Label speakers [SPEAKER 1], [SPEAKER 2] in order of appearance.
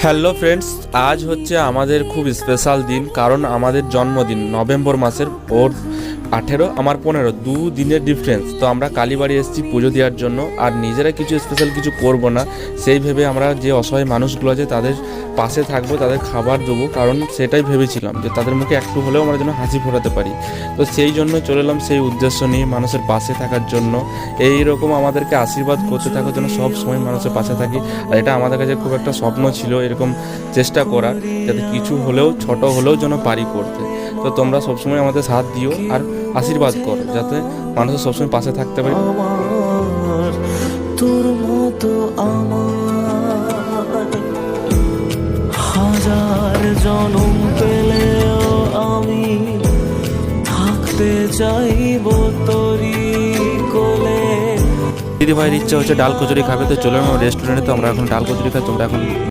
[SPEAKER 1] Hello friends, আজ হচ্ছে আমাদের খুব স্পেশাল দিন, কারণ আমাদের জন্মদিন নভেম্বর মাসের। ওর 18, আমার 15, 2 দিনের ডিফারেন্স। তো আমরা কালীবাড়ি এসেছি পুজো দেওয়ার জন্য, আর নিজেরা কিছু স্পেশাল কিছু করব না, সেই ভেবে আমরা যে অসহায় মানুষগুলো আছে তাদের পাশে থাকবো, তাদের খাবার দেবো, কারণ সেটাই ভেবেছিলাম যে তাদের মুখে একটু হলেও আমরা যেন হাসি ফোটাতে পারি। তো সেই জন্য চলে এলাম, সেই উদ্দেশ্য নিয়ে মানুষের পাশে থাকার জন্য। এই রকম আমাদেরকে আশীর্বাদ করতে থাকার জন্য, সব সময় মানুষের পাশে থাকি। আর এটা আমাদের কাছে খুব একটা স্বপ্ন ছিল, এরকম চেষ্টা করার, যাতে কিছু হলেও ছোট হলেও যেন পারি করতে। তো তোমরা সবসময় আমাদের সাথ দিও আর আশীর্বাদ করো, যাতে মানুষের সবসময় পাশে থাকতে পারি।
[SPEAKER 2] আমার তোর মতো আমার হাজার জনম পেলেও আমি থাকতে চাইবো তোরই কোলে।
[SPEAKER 1] দিদি ভাইয়ের ইচ্ছা হচ্ছে ডাল কচুরি খাবে, তো চলো রেস্টুরেন্টে। তো আমরা এখন ডাল কচুরি খাই, তোমরা এখন